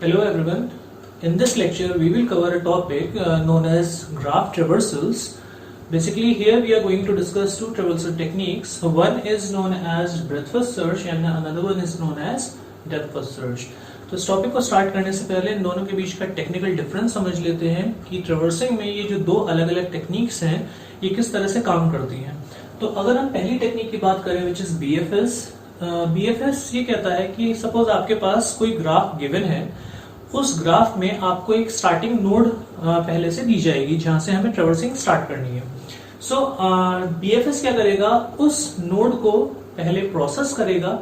Hello everyone. In this lecture we will cover a topic known as graph traversals. Basically here we are going to discuss two traversal techniques. One is known as breadth first search and another one is known as depth first search. तो इस topic को start करने से पहले इन दोनों के बीच का technical difference समझ लेते हैं कि ट्रेवर्सिंग में ये जो दो अलग अलग टेक्निक्स हैं ये किस तरह से काम करती हैं। तो अगर हम पहली टेक्निक की बात करें विच इज बीएफएस ये कहता है कि सपोज आपके पास कोई ग्राफ गिवन है, उस ग्राफ में आपको एक स्टार्टिंग नोड पहले से दी जाएगी जहां से हमें ट्रेवर्सिंग स्टार्ट करनी है। सो बीएफएस क्या करेगा, उस नोड को पहले प्रोसेस करेगा,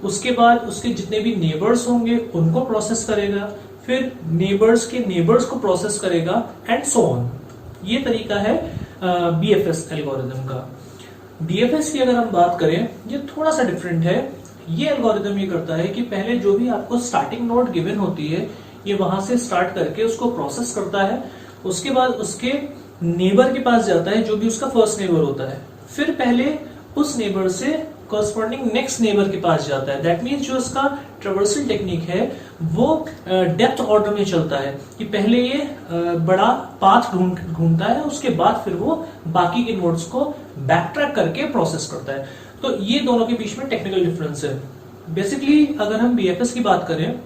उसके बाद उसके जितने भी नेबर्स होंगे उनको प्रोसेस करेगा, फिर नेबर्स के नेबर्स को प्रोसेस करेगा एंड सो ऑन। ये तरीका है बीएफएस एल्गोरिथम का। डीएफएस की अगर हम बात करें ये थोड़ा सा डिफरेंट है। ये एल्गोरिथम ये करता है कि पहले जो भी आपको स्टार्टिंग नोड गिवन होती है ये वहां से स्टार्ट करके उसको प्रोसेस करता है, उसके बाद उसके नेबर के पास जाता है जो भी उसका फर्स्ट नेबर होता है, फिर पहले उस नेबर से कॉरस्पॉन्डिंग नेक्स्ट नेबर के पास जाता है। दैट मीन्स जो उसका ट्रेवर्सल टेक्निक है वो डेप्थ ऑर्डर में चलता है कि पहले ये बड़ा पाथ ढूंढता है, उसके बाद फिर वो बाकी के नोड्स को बैकट्रैक करके प्रोसेस करता है। तो ये दोनों के बीच में टेक्निकल डिफरेंस है। बेसिकली अगर हम बीएफएस की बात करें,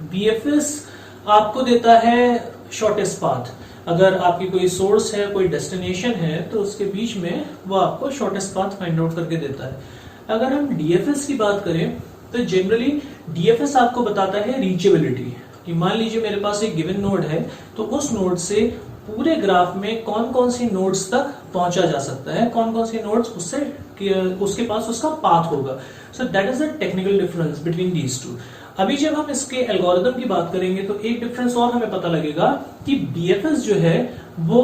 बीएफएस आपको देता है शॉर्टेस्ट पाथ। अगर आपकी कोई सोर्स है, कोई डेस्टिनेशन है, तो उसके बीच में वो आपको शॉर्टेस्ट पाथ फाइंड आउट करके देता है। अगर हम डीएफएस की बात करें तो जनरली डीएफएस आपको बताता है रीचेबिलिटी कि मान लीजिए मेरे पास एक गिवन नोड है तो उस नोड से पूरे ग्राफ में कौन कौन सी नोड्स तक पहुंचा जा सकता है, कौन कौन सी नोड्स उसके पास उसका पाथ होगा। So that is the technical difference between these two. अभी जब हम इसके एल्गोरिथम की बात करेंगे तो एक डिफरेंस और हमें पता लगेगा कि बीएफएस जो है वो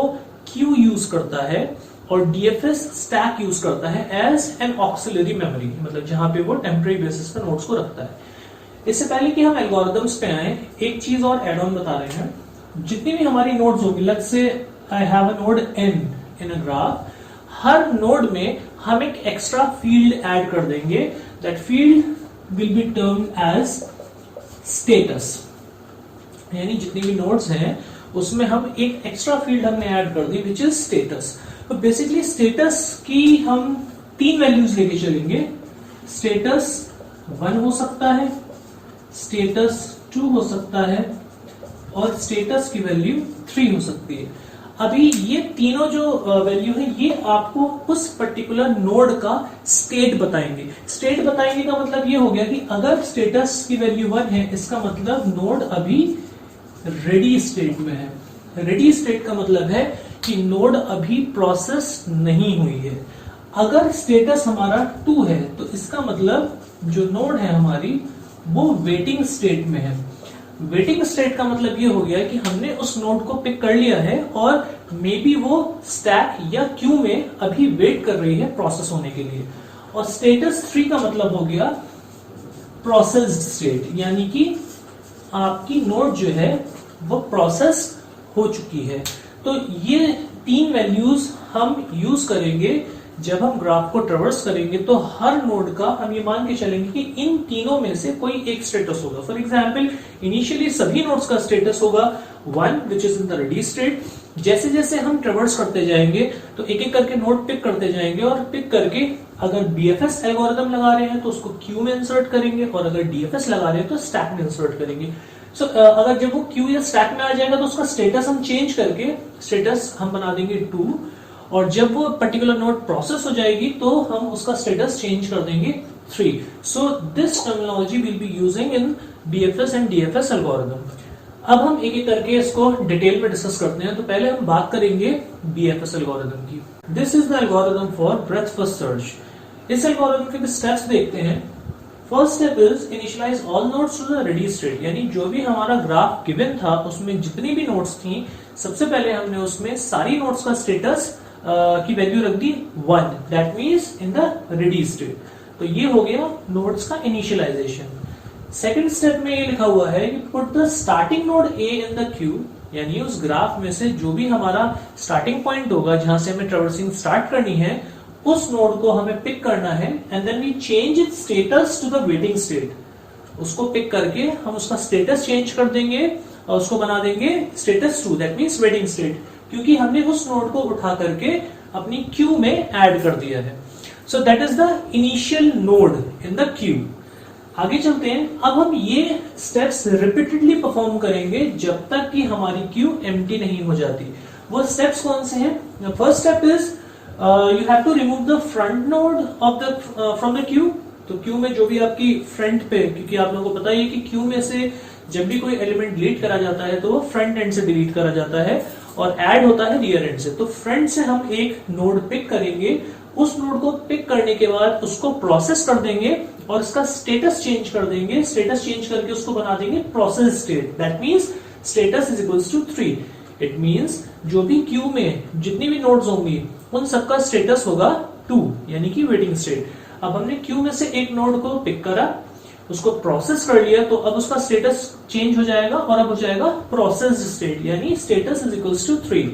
क्यू यूज करता है और डीएफएस स्टैक यूज करता है एज एन ऑक्सिलरी मेमोरी, मतलब जहां पे वो टेम्परेरी बेसिस पे नोड्स को रखता है। इससे पहले कि हम एल्गोरिथम्स पे आए, एक चीज और एड ऑन बता रहे हैं। जितनी भी हमारी नोड्स होगी, let's say I have a node n in a graph, हर नोड में हम एक एक्स्ट्रा फील्ड ऐड कर देंगे। That field will be termed as status, यानी जितनी भी नोड्स हैं उसमें हम एक एक्स्ट्रा फील्ड हमने ऐड कर दी विच इज स्टेटस। तो बेसिकली स्टेटस की हम तीन वैल्यूज लेके चलेंगे। स्टेटस 1 हो सकता है, स्टेटस 2 हो सकता है और स्टेटस की वैल्यू 3 हो सकती है। अभी ये तीनों जो वैल्यू है ये आपको उस पर्टिकुलर नोड का स्टेट बताएंगे। स्टेट बताएंगे का मतलब ये हो गया कि अगर स्टेटस की वैल्यू 1 है इसका मतलब नोड अभी रेडी स्टेट में है। रेडी स्टेट का मतलब है कि नोड अभी प्रोसेस नहीं हुई है। अगर स्टेटस हमारा 2 है तो इसका मतलब जो नोड है हमारी वो वेटिंग स्टेट में है। वेटिंग स्टेट का मतलब ये हो गया कि हमने उस नोड को पिक कर लिया है और मे बी वो स्टैक या क्यू में अभी वेट कर रही है प्रोसेस होने के लिए। और स्टेटस 3 का मतलब हो गया प्रोसेस्ड स्टेट, यानी कि आपकी नोड जो है वो प्रोसेस हो चुकी है। तो ये तीन वैल्यूज हम यूज करेंगे जब हम ग्राफ को ट्रेवर्स करेंगे। तो हर नोड का हम ये मान के चलेंगे कि इन तीनों में से कोई एक स्टेटस होगा। फॉर एग्जांपल इनिशियली सभी नोड्स का स्टेटस होगा 1 which is in the ready state. जैसे जैसे हम ट्रेवर्स करते जाएंगे तो एक एक करके नोड पिक करते जाएंगे और पिक करके अगर बीएफएस एल्गोरिथम लगा रहे हैं तो उसको क्यू में इंसर्ट करेंगे और अगर डीएफएस लगा रहे हैं तो स्टैक में इंसर्ट करेंगे। सो अगर जब वो क्यू या स्टैक में आ जाएगा तो उसका स्टेटस हम चेंज करके स्टेटस हम बना देंगे 2, और जब वो पर्टिकुलर नोड प्रोसेस हो जाएगी तो हम उसका स्टेटस चेंज कर देंगे 3। So this terminology will be using in BFS and DFS algorithm. अब हम एक एक करके इसको डिटेल में डिस्कस करते हैं। तो पहले हम बात करेंगे बीएफएस एल्गोरिथम की। This is the algorithm for breadth first search. इस एल्गोरिथम के स्टेप्स देखते हैं। First step is initialize all nodes to the ready state, यानी जो भी हमारा ग्राफ गिवन था उसमें जितनी भी नोड्स थी सबसे पहले हमने उसमें सारी नोड्स का स्टेटस की वैल्यू रख दी 1, that means in the ready state. तो ये हो गया नोड्स का इनिशियलाइजेशन। सेकंड स्टेप में ये लिखा हुआ है कि put the starting node A in the Q, यानी उस ग्राफ में से जो भी हमारा स्टार्टिंग पॉइंट होगा जहां से हमें ट्रेवर्सिंग स्टार्ट करनी है उस नोड को हमें पिक करना है and then we change its status to the waiting state. उसको पिक करके हम उसका स्टेटस चेंज कर देंगे और उसको बना देंगे status 2, that means waiting state, क्योंकि हमने उस नोड को उठा करके अपनी क्यू में ऐड कर दिया है। So that is the initial node in the Q. आगे चलते हैं, अब हम ये स्टेप्स रिपीटेडली परफॉर्म करेंगे जब तक कि हमारी क्यू एम्प्टी नहीं हो जाती। वो स्टेप्स कौन से हैं? First step is you have to remove the front node of the from the queue. तो क्यू में जो भी आपकी फ्रंट पे, क्योंकि आप लोगों को पता ही है कि क्यू में से जब भी कोई एलिमेंट डिलीट करा जाता है तो वो फ्रंट एंड से डिलीट करा जाता है और ऐड होता है रियर एंड से। तो फ्रंट से हम एक नोड पिक करेंगे, उस नोड को पिक करने के बाद उसको प्रोसेस कर देंगे और उसका स्टेटस चेंज कर देंगे। स्टेटस चेंज करके उसको बना देंगे process state, that means status is equals to 3। It means जो भी क्यू में जितनी भी नोड्स होंगी उन सबका स्टेटस होगा 2, यानी कि वेटिंग स्टेट। अब हमने क्यू में से एक नोड को पिक करा, उसको प्रोसेस कर लिया, तो अब उसका स्टेटस चेंज हो जाएगा और अब हो जाएगा प्रोसेस स्टेट, यानी status is equals to 3,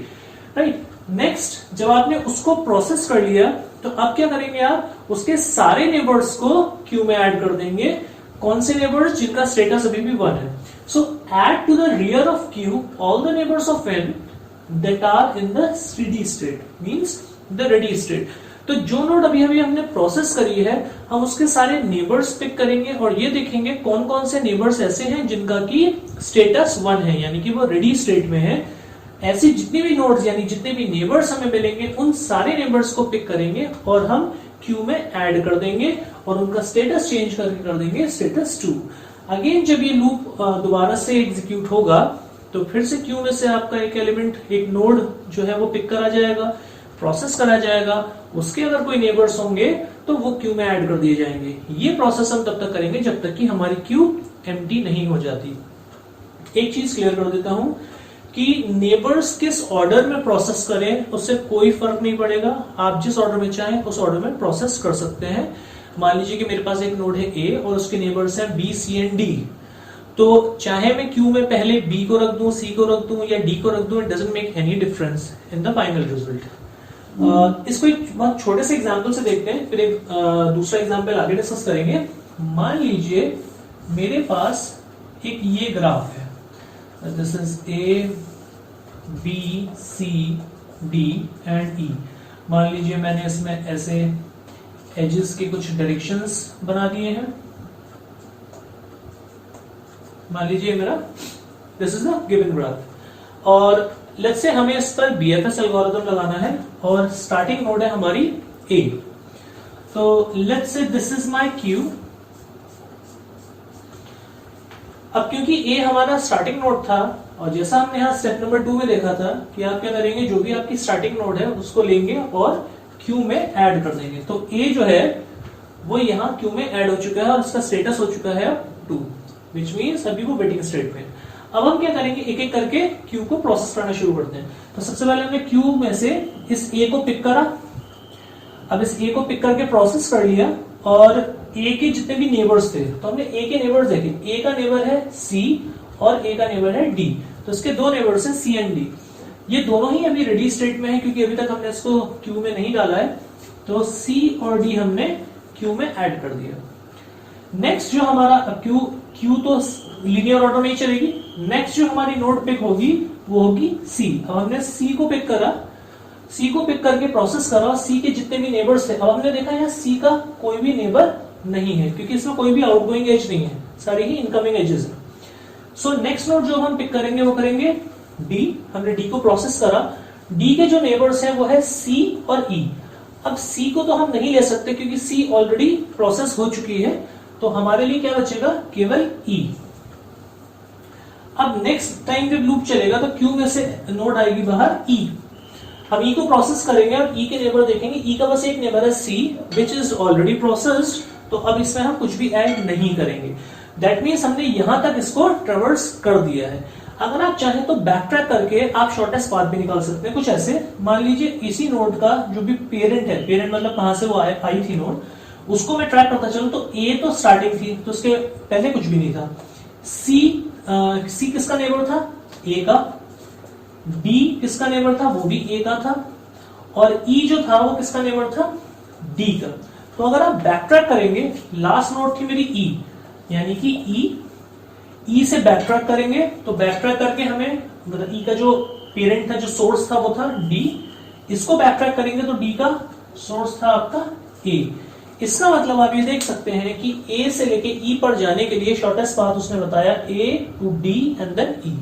right. Next, जब आपने उसको प्रोसेस कर लिया तो अब क्या करेंगे आप? उसके सारे नेबर्स को क्यू में ऐड कर देंगे। कौन से नेबर्स? जिनका स्टेटस अभी भी 1 है। So add to the rear of queue all the neighbours of n that are in the steady state, means the ready state। तो जो नोड अभी हमने प्रोसेस करी है, हम उसके सारे नेबर्स पिक करेंगे और ये देखेंगे कौन कौन से नेबर्स ऐसे हैं जिनका की स्टेटस 1 है, यानी कि वो रेडी स्टेट में है। ऐसी जितनी भी नोड्स यानी जितने भी नेबर्स हमें मिलेंगे उन सारे नेबर्स को पिक करेंगे और हम क्यू में ऐड कर देंगे और उनका स्टेटस चेंज करके कर देंगे स्टेटस 2। अगेन जब ये लूप दोबारा से एग्जीक्यूट होगा तो फिर से क्यू में से आपका एक एलिमेंट, एक नोड जो है वो पिक करा जाएगा, प्रोसेस करा जाएगा, उसके अगर कोई नेबर्स होंगे तो वो क्यू में ऐड कर दिए जाएंगे। ये प्रोसेस हम तब तक करेंगे जब तक कि हमारी क्यू एम्प्टी नहीं हो जाती। एक चीज क्लियर कर देता हूं कि नेबर्स किस ऑर्डर में प्रोसेस करें उससे कोई फर्क नहीं पड़ेगा, आप जिस ऑर्डर में चाहें उस ऑर्डर में प्रोसेस कर सकते हैं। मान लीजिए कि मेरे पास एक नोड है ए और उसके नेबर्स हैं बी, सी एंड डी, तो चाहे मैं क्यू में पहले बी को रख दूं, सी को रख दूं या डी को रख दूं, it doesn't make any difference in the final result. इसको एक बहुत छोटे से एग्जांपल से देखते हैं, फिर एक दूसरा एग्जांपल आगे डिस्कस करेंगे। मान लीजिए मेरे पास एक ये ग्राफ है, this is A B C D and E. मान लीजिए मैंने इसमें ऐसे एजेस के कुछ डायरेक्शंस बना दिए हैं। मान लीजिए मेरा this is the given graph और लेट्स से हमें इस पर बीएफएस एल्गोरिथम लगाना है और स्टार्टिंग नोड है हमारी ए। तो let's say this is my Q. अब क्योंकि ए हमारा स्टार्टिंग नोड था और जैसा हमने यहां स्टेप नंबर 2 में देखा था कि आप क्या करेंगे, जो भी आपकी स्टार्टिंग नोड है उसको लेंगे और क्यू में ऐड कर देंगे। तो ए जो है वो यहाँ क्यू में ऐड हो चुका है और उसका स्टेटस हो चुका है 2, विच मीन्स अभी वो वेटिंग स्टेट में। अब हम क्या करेंगे, एक एक करके क्यू को प्रोसेस करना शुरू करते हैं। तो सबसे पहले हमने क्यू में से इस ए को पिक करा। अब इस ए को पिक करके प्रोसेस कर लिया और ए के जितने भी नेबर्स थे तो हमने ए के नेबर्स देखे। ए का नेबर है सी और ए का नेबर है डी, तो इसके दो नेबर्स है सी एंड डी। ये दोनों ही अभी रेडी स्टेट में है क्योंकि अभी तक हमने इसको क्यू में नहीं डाला है, तो सी और डी हमने क्यू में ऐड कर दिया। नेक्स्ट जो हमारा क्यू तो लीनियर ऑर्डर में ही चलेगी। नेक्स्ट जो हमारी नोड पिक होगी वो होगी सी। अब हमने सी को पिक करा, सी को पिक करके प्रोसेस करा, सी के जितने भी नेबर्स थे। अब हमने देखा यहाँ सी का कोई भी नेबर नहीं है क्योंकि इसमें कोई भी आउटगोइंग एज नहीं है, सारी ही इनकमिंग एजेस है। सो नेक्स्ट नोड जो हम पिक करेंगे वो करेंगे डी। हमने डी को प्रोसेस करा, डी के जो नेबर्स हैं वो है सी और ई। अब सी को तो हम नहीं ले सकते क्योंकि सी ऑलरेडी प्रोसेस हो चुकी है, तो हमारे लिए क्या बचेगा, केवल ई। अब नेक्स्ट टाइम जब लूप चलेगा तो क्यू में से नोड आएगी बाहर ई। हम ई को प्रोसेस करेंगे और ई के नेबर देखेंगे। ई का बस एक नेबर है सी विच इज ऑलरेडी प्रोसेस्ड, तो अब इसमें हम कुछ भी ऐड नहीं करेंगे। दैट मीन्स हमने यहां तक इसको ट्रेवर्स कर दिया है। अगर आप चाहें तो बैक ट्रैक करके आप शॉर्टेस्ट पाथ भी निकाल सकते हैं। कुछ ऐसे, मान लीजिए इसी नोड का जो भी पेरेंट है, पेरेंट मतलब कहां से वो आई थी नोड, उसको मैं ट्रैक करता चलूं तो ए तो स्टार्टिंग थी तो उसके पहले कुछ भी नहीं था। सी किसका नेबर था, ए का। डी किसका नेबर था, वो भी ए का था। और ई जो था वो किसका नेबर था, डी का। तो अगर आप बैक ट्रैक करेंगे, लास्ट नोड थी मेरी ई, यानी कि ई से बैक ट्रैक करेंगे, तो बैक ट्रैक करके हमें मतलब ई का जो पेरेंट था, जो सोर्स था वो था डी, इसको बैक ट्रैक करेंगे तो डी का सोर्स था आपका ए। इसका मतलब आप ये देख सकते हैं कि ए से लेके ई पर जाने के लिए शॉर्टेस्ट पाथ उसने बताया ए टू डी एंड देन ई।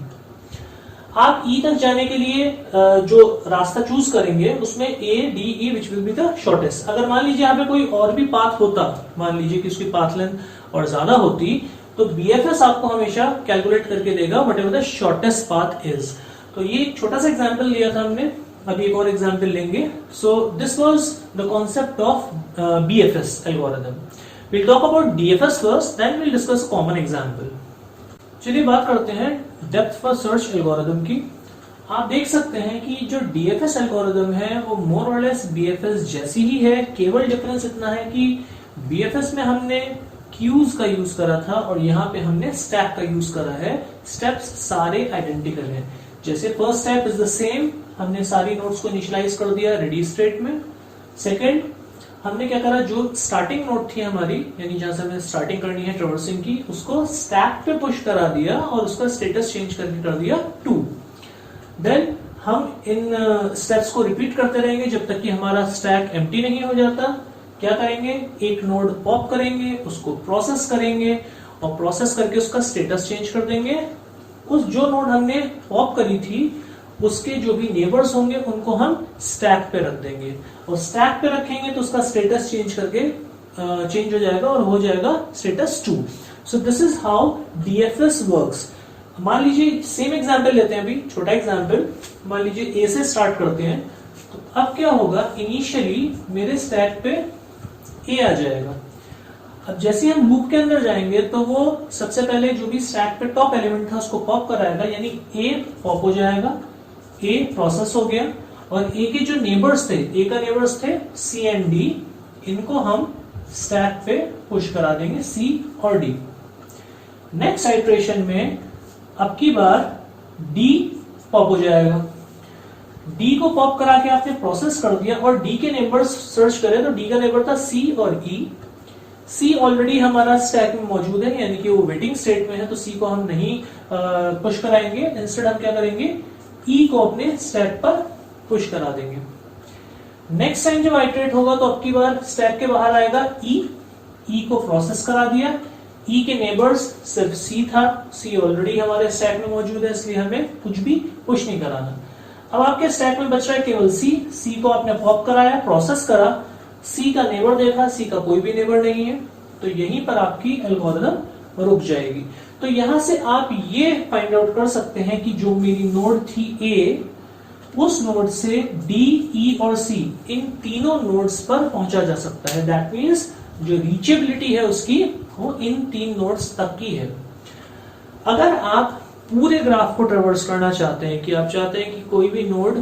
आप ई तक जाने के लिए जो रास्ता चूज करेंगे उसमें A D E which will be the shortest. अगर मान लीजिए यहाँ पे कोई और भी पाथ होता, मान लीजिए कि उसकी पाथ लेंथ और ज्यादा होती, तो बीएफएस आपको हमेशा कैलकुलेट करके देगा what ever the shortest path is. तो ये एक छोटा सा एग्जाम्पल लिया था हमने, अभी एक और एग्जाम्पल लेंगे। So this was the concept of BFS algorithm. Will talk about DFS first, then will discuss common example. चलिए बात करते हैं डेप्थ फर्स्ट सर्च एल्गोरिथम की। आप देख सकते हैं कि जो डीएफएस एल्गोरिथम है वो मोर और लेस बीएफएस जैसी ही है, केवल डिफरेंस इतना है कि बीएफएस में हमने क्यूज का यूज करा था और यहाँ पे हमने स्टैक का यूज करा है। स्टेप्स सारे आइडेंटिकल हैं। जैसे first step is the same, हमने सारी नोड्स को इनिशियलाइज कर दिया रेडी स्टेट में। सेकंड हमने क्या करा, जो स्टार्टिंग नोड थी हमारी, यानी जहां से हमें स्टार्टिंग करनी है ट्रैवर्सिंग की, उसको स्टैक पे पुश करा दिया और उसका स्टेटस चेंज करके कर दिया 2। देन हम इन स्टेप्स को रिपीट करते रहेंगे जब तक कि हमारा स्टैक एम्प्टी नहीं हो जाता। क्या करेंगे, एक नोड पॉप करेंगे, उसको प्रोसेस करेंगे और प्रोसेस करके उसका स्टेटस चेंज कर देंगे। उस जो नोड हमने पॉप करी थी उसके जो भी नेबर्स होंगे उनको हम स्टैक पे रख देंगे और स्टैक पे रखेंगे तो उसका स्टेटस चेंज करके चेंज हो जाएगा और हो जाएगा status 2। So this is how DFS works. मान लीजिए सेम एग्जांपल लेते हैं, अभी छोटा एग्जांपल। मान लीजिए ए से स्टार्ट करते हैं, तो अब क्या होगा, इनिशियली मेरे स्टैक पे ए आ जाएगा। अब जैसे हम लूप के अंदर जाएंगे तो वो सबसे पहले जो भी स्टैक पे टॉप एलिमेंट था उसको पॉप कराएगा, यानी ए पॉप हो जाएगा, ए प्रोसेस हो गया और ए के जो नेबर्स थे, ए का नेबर्स थे सी एंड डी, इनको हम स्टैक पे पुश करा देंगे सी और डी। नेक्स्ट आइट्रेशन में अब की बार डी पॉप हो जाएगा। डी को पॉप करा के आपने प्रोसेस कर दिया और डी के नेबर्स सर्च करें तो डी का नेबर था सी और ई। सी ऑलरेडी हमारा स्टैक में मौजूद है, यानी कि वो वेटिंग स्टेट में है, तो सी को हम नहीं पुश कराएंगे। इंस्टेड हम क्या करेंगे, ई को अपने स्टैक पर पुश करा देंगे। नेक्स्ट टाइम जब आइटरेट होगा तो अब की बार स्टैक के बाहर आएगा ई को प्रोसेस करा दिया। ई के नेबर्स सिर्फ सी था, सी ऑलरेडी हमारे स्टैक में मौजूद है, इसलिए हमें कुछ भी पुश नहीं कराना। अब आपके स्टैक में बच रहा है केवल सी को आपने पॉप कराया, प्रोसेस करा, सी का नेबर देखा, सी का कोई भी नेबर नहीं है, तो यहीं पर आपकी एल्गोरिथम रुक जाएगी। तो यहां से आप ये फाइंड आउट कर सकते हैं कि जो मेरी नोड थी ए, उस नोड से डी, ई और सी, इन तीनों नोड्स पर पहुंचा जा सकता है। दैट मीन्स जो रीचेबिलिटी है उसकी वो इन 3 नोड्स तक की है। अगर आप पूरे ग्राफ को ट्रेवर्स करना चाहते हैं, कि आप चाहते हैं कि कोई भी नोड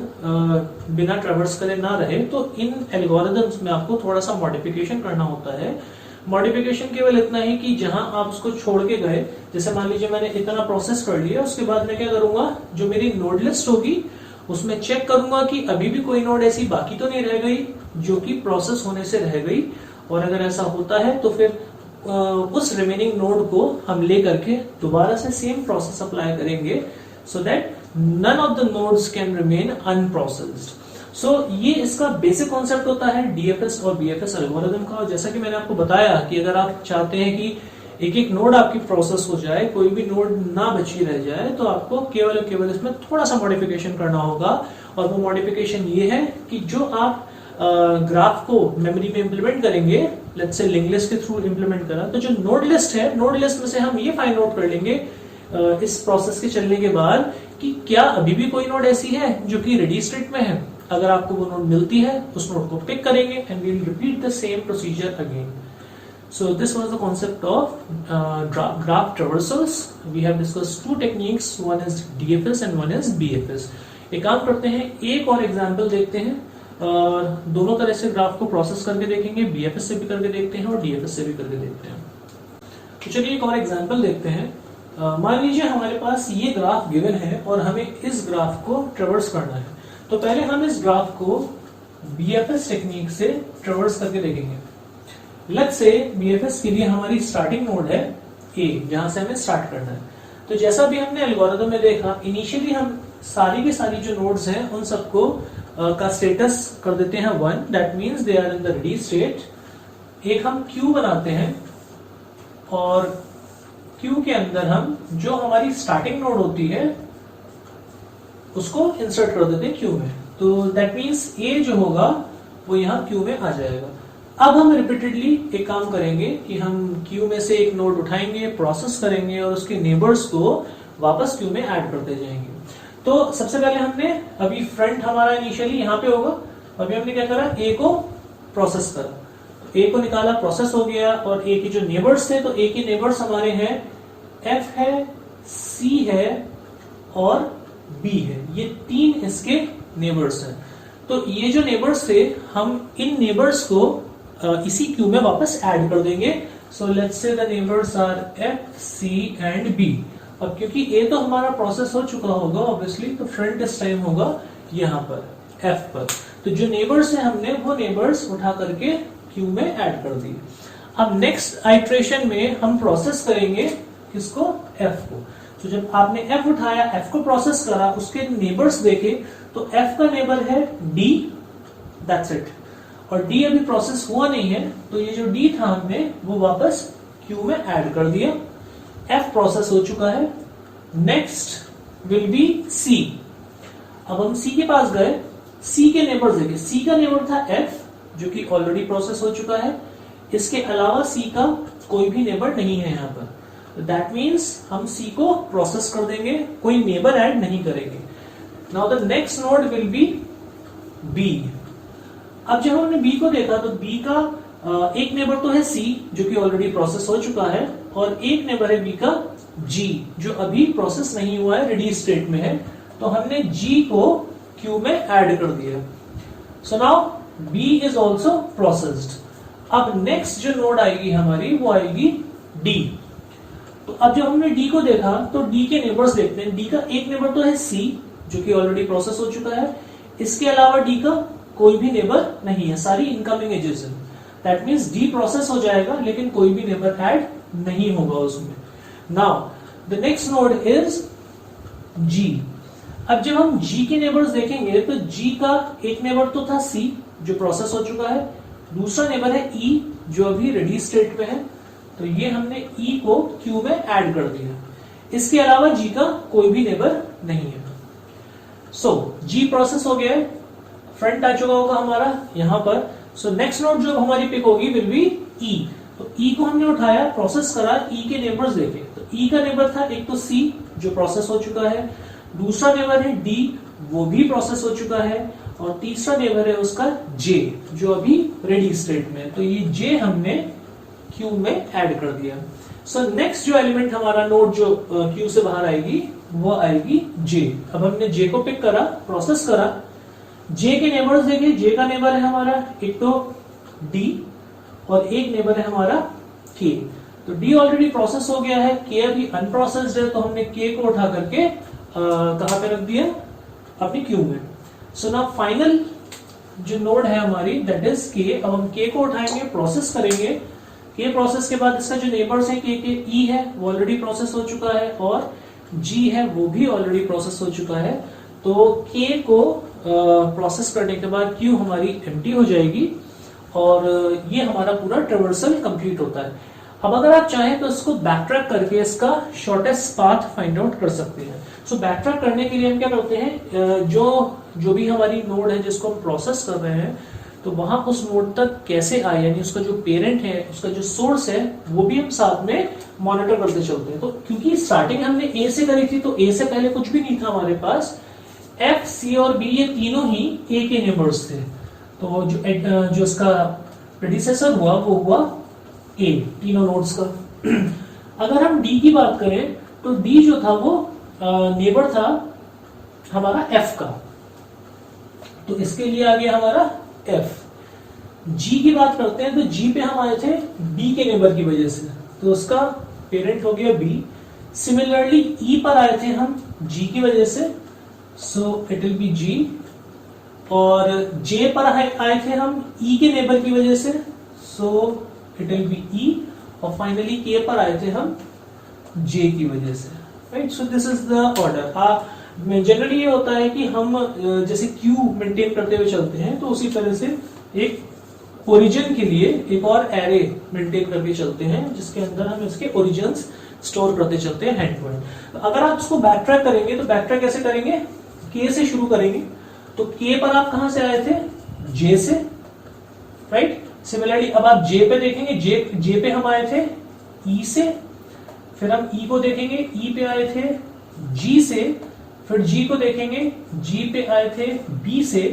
बिना ट्रेवर्स करे ना रहे, तो इन एल्गोरिथम्स में आपको थोड़ा सा मॉडिफिकेशन करना होता है। मॉडिफिकेशन केवल इतना ही कि जहां आप उसको छोड़ के गए, जैसे मान लीजिए मैंने इतना प्रोसेस कर लिया, उसके बाद मैं क्या करूंगा, जो मेरी नोड लिस्ट होगी उसमें चेक करूंगा कि अभी भी कोई नोड ऐसी बाकी तो नहीं रह गई जो कि प्रोसेस होने से रह गई, और अगर ऐसा होता है तो फिर उस रिमेनिंग नोड को हम ले करके दोबारा से सेम प्रोसेस अप्लाई करेंगे, so that none of the nodes can remain unprocessed. सो ये इसका बेसिक कॉन्सेप्ट होता है डीएफएस और बीएफएस एल्गोरिथम का। और जैसा कि मैंने आपको बताया कि अगर आप चाहते हैं कि एक एक नोड आपकी प्रोसेस हो जाए, कोई भी नोड ना बची रह जाए, तो आपको केवल इसमें थोड़ा सा मॉडिफिकेशन करना होगा। और वो मॉडिफिकेशन ये है कि जो आप ग्राफ को मेमोरी में इंप्लीमेंट करेंगे, लेट्स से लिंक लिस्ट के थ्रू इंप्लीमेंट करा, तो जो नोड लिस्ट है, नोड लिस्ट में से हम ये फाइंड आउट कर लेंगे इस प्रोसेस के चलने के बाद कि क्या अभी भी कोई नोड ऐसी है जो कि रेडी स्टेट में है। अगर आपको वो नोड मिलती है, उस नोड को पिक करेंगे and we will repeat the same procedure again. So this was the concept of graph traversals. We have discussed 2 techniques, one is DFS and one is BFS. एक काम करते हैं, एक और एग्जाम्पल देखते हैं, दोनों तरह से ग्राफ को प्रोसेस करके देखेंगे, BFS से भी करके देखते हैं और DFS से भी करके देखते हैं। तो चलिए एक और एग्जाम्पल देखते हैं। मान लीजिए हमारे पास ये ग्राफ गिवन है और हमें इस ग्राफ को ट्रेवर्स करना है। तो पहले हम इस ग्राफ को BFS टेक्निक से ट्रेवर्स करके देखेंगे। लेट्स से BFS के लिए हमारी स्टार्टिंग नोड है ए, जहां से हमें स्टार्ट करना है। तो जैसा भी हमने एल्गोरिथम में देखा, इनिशियली हम सारी की सारी जो नोड्स हैं उन सबको का स्टेटस कर देते हैं 1, that means they are in the ready state. एक हम क्यू बनाते हैं और क्यू के अंदर हम जो हमारी स्टार्टिंग नोड होती है उसको इंसर्ट कर देते हैं क्यू में। तो दैट मींस ए जो होगा वो यहाँ क्यू में आ जाएगा। अब हम रिपीटेडली एक काम करेंगे कि हम क्यू में से एक नोड उठाएंगे, प्रोसेस करेंगे और उसके नेबर्स को वापस क्यू में ऐड करते जाएंगे। तो सबसे पहले हमने अभी फ्रंट हमारा इनिशियली यहाँ पे होगा, अभी हमने क्या करा, ए को प्रोसेस करा, ए को निकाला, प्रोसेस हो गया। और ए के जो नेबर्स थे, तो ए के नेबर्स हमारे हैं एफ है, सी है और बी है, ये 3 इसके नेबर्स हैं। तो ये जो नेबर्स थे, हम इन नेबर्स को इसी क्यू में वापस ऐड कर देंगे। So let's say the neighbours are F, C and B. अब क्योंकि ए तो हमारा प्रोसेस हो चुका होगा ऑब्वियसली, तो फ्रंट इस टाइम होगा यहाँ पर एफ पर। तो जो नेबर्स है हमने वो नेबर्स उठा करके क्यू में ऐड कर दिए। अब नेक्स्ट आइट्रेशन में हम प्रोसेस करेंगे किसको, एफ को। तो जब आपने एफ उठाया, एफ को प्रोसेस करा, उसके नेबर्स देखे, तो एफ का नेबर है डी, दैट्स इट। और डी अभी प्रोसेस हुआ नहीं है, तो ये जो डी था हमने वो वापस क्यू में ऐड कर दिया। एफ प्रोसेस हो चुका है। Next will be C. अब हम सी के पास गए, सी के नेबर्स देखे, सी का नेबर था एफ जो कि ऑलरेडी प्रोसेस हो चुका है। इसके अलावा सी का कोई भी नेबर नहीं है यहाँ पर, दैट मीन्स हम सी को प्रोसेस कर देंगे, कोई नेबर ऐड नहीं करेंगे। Now the next node will be B. अब जब हमने बी को देखा, तो बी का एक नेबर तो है सी जो कि ऑलरेडी प्रोसेस हो चुका है, और एक नेबर है बी का जी जो अभी प्रोसेस नहीं हुआ है, रेडी स्टेट में है। तो हमने जी को क्यू में ऐड कर दिया। So now B is also processed. अब नेक्स्ट जो नोड आएगी हमारी वो आएगी डी। तो अब जब हमने डी को देखा, तो डी के नेबर्स देखते हैं। डी का एक नेबर तो है सी जो कि ऑलरेडी प्रोसेस हो चुका है। इसके अलावा डी का कोई भी नेबर नहीं है, सारी इनकमिंग एजेस है। दैट मींस डी प्रोसेस हो जाएगा लेकिन कोई भी नेबर ऐड नहीं होगा उसमें। Now the next node is G. अब जब हम जी के नेबर्स देखेंगे, तो जी का एक नेबर तो था सी जो प्रोसेस हो चुका है, दूसरा नेबर है ई जो अभी रेडी स्टेट में है। तो ये हमने ई को क्यू में ऐड कर दिया। इसके अलावा जी का कोई भी नेबर नहीं है। सो जी प्रोसेस हो गया है, फ्रंट आ चुका होगा हमारा यहाँ पर। सो नेक्स्ट नोड जो हमारी पिक होगी विल बी ई। तो ई को हमने उठाया, प्रोसेस करा, ई के नेबर्स देखे। तो ई का नेबर था एक तो सी जो प्रोसेस हो चुका है, दूसरा नेबर है डी वो भी प्रोसेस हो चुका है, और तीसरा नेबर है उसका जे जो अभी रेडी स्टेट में है। तो ये जे हमने क्यू में ऐड कर दिया। सो नेक्स्ट जो एलिमेंट हमारा नोड जो क्यू से बाहर आएगी वो आएगी जे। अब हमने जे को पिक करा, प्रोसेस करा, जे के नेबर्स देखे। जे का नेबर है हमारा एक तो डी और एक नेबर है हमारा के। तो डी ऑलरेडी प्रोसेस हो गया है, के अभी अनप्रोसेस्ड है, तो हमने के को उठा करके कहां पे रख दिया, अपनी क्यू में। सो नाउ फाइनल जो नोड है हमारी दैट इज के। अब हम के को उठाएंगे, प्रोसेस करेंगे। के प्रोसेस के बाद इसका जो नेबर्स है के ई है वो ऑलरेडी प्रोसेस हो चुका है, और जी है वो भी ऑलरेडी प्रोसेस हो चुका है। तो के को प्रोसेस करने के बाद क्यू हमारी एम्प्टी हो जाएगी और ये हमारा पूरा ट्रेवर्सल कंप्लीट होता है। अब अगर आप चाहें तो इसको बैकट्रैक करके इसका शॉर्टेस्ट पाथ फाइंड आउट कर सकते हैं। सो बैकट्रैक करने के लिए हम क्या करते हैं, जो भी हमारी नोड है जिसको हम प्रोसेस कर रहे हैं, तो वहां उस नोड तक कैसे आए, यानी उसका जो पेरेंट है, उसका जो सोर्स है, वो भी हम साथ में मॉनिटर करते चलते हैं। तो क्योंकि स्टार्टिंग हमने ए से करी थी, तो ए से पहले कुछ भी नहीं था हमारे पास। एफ, सी और बी ये तीनों ही ए के नेबर्स थे। तो जो इसका प्रेडिसेसर हुआ वो हुआ ए, तीनों नोड्स का। अगर हम डी की बात करें, तो डी जो था वो नेबर था हमारा एफ का, तो इसके लिए आ गया हमारा एफ। जी की बात करते हैं, तो जी पे हम आए थे बी के नेबर की वजह से, तो उसका पेरेंट हो गया बी। सिमिलरली ई पर आए थे हम जी की वजह से, सो इट विल बी जी। और जे पर आए थे हम ई के नेबर की वजह से, so it will be E. और फाइनली के पर आए थे हम जे की वजह से, right. So this is the order. Generally ये होता है कि हम जैसे क्यू मेंटेन करते हुए चलते हैं, तो उसी तरह से एक ओरिजिन के लिए एक और एरे मेंटेन करके चलते हैं, जिसके अंदर हम इसके ओरिजिन्स स्टोर करते चलते हैं हैंड टू हैंड। अगर आप इसको बैक ट्रैक करेंगे तो बैक ट्रैक कैसे करेंगे, के से शुरू करेंगे। तो के पर आप कहां से आए थे, जे से, राइट। सिमिलरली अब आप जे पे देखेंगे, जे पे हम आए थे ई से, फिर हम ई को देखेंगे, ई पे आए थे जी से, फिर जी को देखेंगे, जी पे आए थे बी से,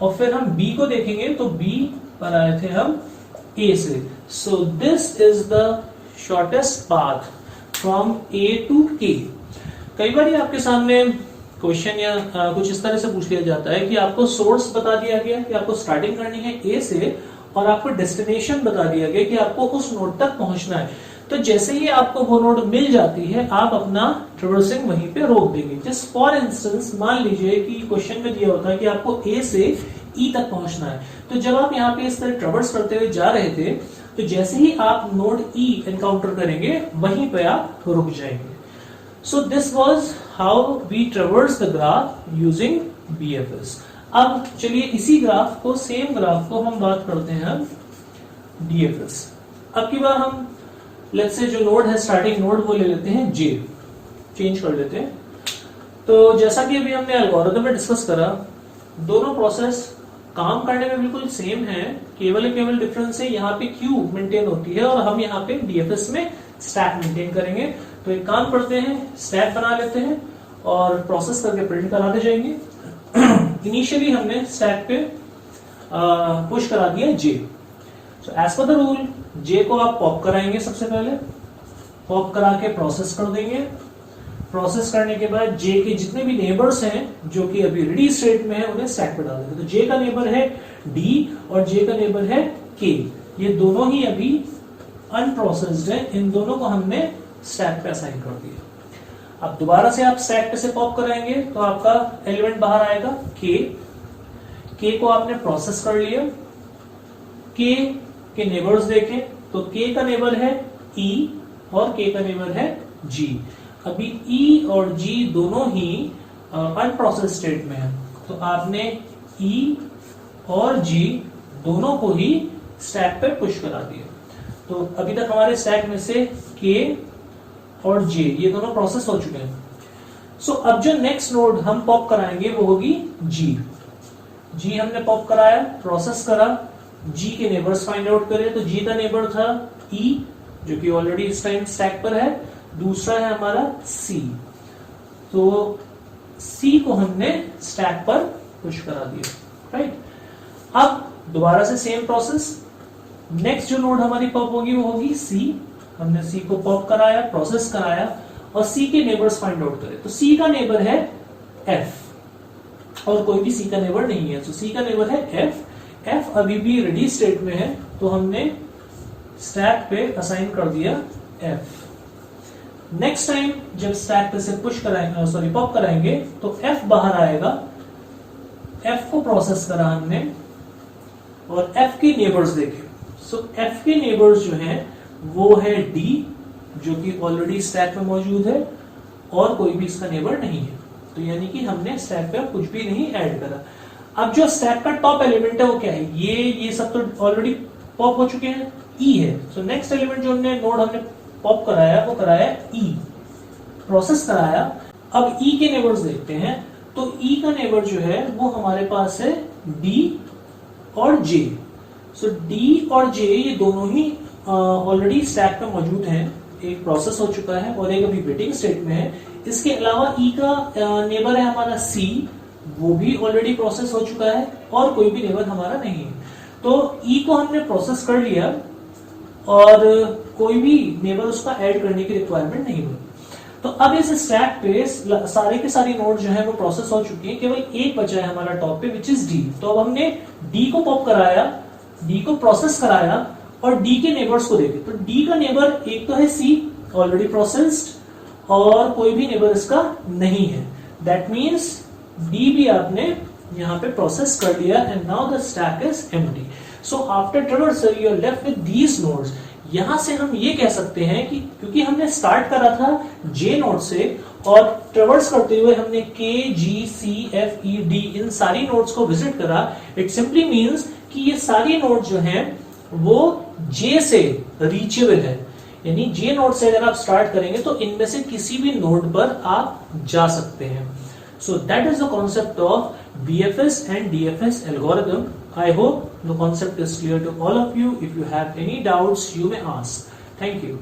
और फिर हम बी को देखेंगे तो बी पर आए थे हम ए से। So this is the shortest path from A to K. कई बार ये आपके सामने क्वेश्चन या कुछ इस तरह से पूछ लिया जाता है कि आपको सोर्स बता दिया गया कि आपको स्टार्टिंग करनी है ए से, और आपको डेस्टिनेशन बता दिया गया कि आपको उस नोड तक पहुंचना है। तो जैसे ही आपको वो नोड मिल जाती है, आप अपना ट्रेवर्सिंग वहीं पे रोक देंगे। जस्ट फॉर इंस्टेंस मान लीजिए कि क्वेश्चन में दिया होता है कि आपको ए से ई तक पहुंचना है, तो जब आप यहाँ पे इस तरह ट्रेवर्स करते हुए जा रहे थे, तो जैसे ही आप नोड ई एनकाउंटर करेंगे, वहीं पे आप रुक जाएंगे। So this was how we traverse the graph using BFS. अब चलिए इसी ग्राफ को, सेम ग्राफ को हम बात करते हैं डीएफएस। अब की बार हम लेट्स से जो नोड है, स्टार्टिंग नोड, वो ले लेते हैं जे, चेंज कर लेते हैं। तो जैसा कि अभी हमने एल्गोरिथम में डिस्कस करा, दोनों प्रोसेस काम करने में बिल्कुल सेम है, केवल डिफरेंस है यहाँ पे क्यू मेंटेन होती है और हम यहाँ पे डीएफएस में स्टैक मेंटेन करेंगे। तो एक काम करते हैं, स्टैक बना लेते हैं और प्रोसेस करके प्रिंट कराते जाएंगे। इनिशियली हमने स्टैक पे पुश करा दिया J. So as per the rule, J को आप पॉप कराएंगे, सबसे पहले पॉप करा के प्रोसेस कर देंगे। प्रोसेस करने के बाद जे के जितने भी नेबर्स हैं जो कि अभी रेडी स्टेट में है, उन्हें स्टैक पे डाल देंगे। तो जे का नेबर है डी और जे का नेबर है के, ये दोनों ही अभी अनप्रोसेस्ड है, इन दोनों को हमने स्टैक पे असाइन कर दिया। अब दोबारा से आप स्टैक पे से पॉप कराएंगे तो आपका एलिमेंट बाहर आएगा के को आपने प्रोसेस कर लिया। के नेबर्स देखें तो के का नेबर है ई और के का नेबर है जी। अभी ई और जी दोनों ही अनप्रोसेस स्टेट में है, तो आपने ई और जी दोनों को ही स्टैक पे पुश करा दिया। तो अभी तक हमारे स्टैक में से के और जे ये दोनों प्रोसेस हो चुके हैं। सो अब जो नेक्स्ट नोड हम पॉप कराएंगे वो होगी जी हमने पॉप कराया, प्रोसेस करा, जी के नेबर्स फाइंड आउट करें। तो जी का नेबर था ई, जो कि ऑलरेडी इस टाइम स्टैक पर है। दूसरा है हमारा सी, तो सी को हमने स्टैक पर पुश करा दिया, राइट। अब दोबारा से सेम प्रोसेस, नेक्स्ट जो नोड हमारी पॉप होगी वो होगी सी। हमने सी को पॉप कराया, प्रोसेस कराया और सी के नेबर्स फाइंड आउट करें। तो सी का नेबर है एफ और कोई भी सी का नेबर नहीं है, तो सी का नेबर है एफ अभी भी रेडी स्टेट में है, तो हमने स्टैक पे असाइन कर दिया एफ। नेक्स्ट टाइम जब स्टैक पे से पुश कराएंगे, पॉप कराएंगे, तो एफ बाहर आएगा। एफ को प्रोसेस करा हमने और एफ के नेबर्स देखे। सो एफ के नेबर्स जो हैं वो है डी, जो कि ऑलरेडी स्टैक में मौजूद है और कोई भी इसका नेबर नहीं है। तो यानी कि हमने स्टैक पे कुछ भी नहीं ऐड करा। अब जो स्टैक का टॉप एलिमेंट है वो क्या है, ये सब तो ऑलरेडी पॉप हो चुके हैं, ई है। सो नेक्स्ट एलिमेंट जो हमने पॉप कराया वो कराया ई, प्रोसेस कराया। अब ई के नेबर्स देखते हैं, तो ई का नेबर जो है वो हमारे पास है डी और जे। सो डी और जे ये दोनों ही ऑलरेडी स्टैक में मौजूद हैं, एक प्रोसेस हो चुका है और एक अभी वेटिंग स्टेट में है। इसके अलावा ई का नेबर है हमारा सी, वो भी ऑलरेडी प्रोसेस हो चुका है और कोई भी नेबर हमारा नहीं है। तो ई को हमने प्रोसेस कर लिया और कोई भी नेबर उसका ऐड करने की रिक्वायरमेंट नहीं हुई। तो अब इस स्टैक पे सारे के सारी नोड जो है वो प्रोसेस हो चुकी है, केवल एक बचा है हमारा टॉप पे, विच इज डी। तो अब हमने डी को पॉप कराया, डी को प्रोसेस कराया और डी के नेबर्स को देखे। तो डी का नेबर एक तो है सी, ऑलरेडी प्रोसेस्ड, और कोई भी नेबर इसका नहीं है। दैट मीन्स डी भी आपने यहाँ पे प्रोसेस कर लिया and now the stack is empty. So after traversal you are left with these nodes. यहां से हम ये कह सकते हैं कि क्योंकि हमने स्टार्ट करा था जे नोड से और ट्रेवर्स करते हुए हमने के जी सी एफ ई डी इन सारी नोड्स को विजिट करा, इट सिंपली मीन्स कि ये सारी नोड जो हैं वो जे से रीचेबल है। यानी जे नोड से अगर आप स्टार्ट करेंगे तो इनमें से किसी भी नोड पर आप जा सकते हैं। So that is the concept of BFS and DFS algorithm. I hope the concept is clear to all of you. If you have any doubts, you may ask. Thank you.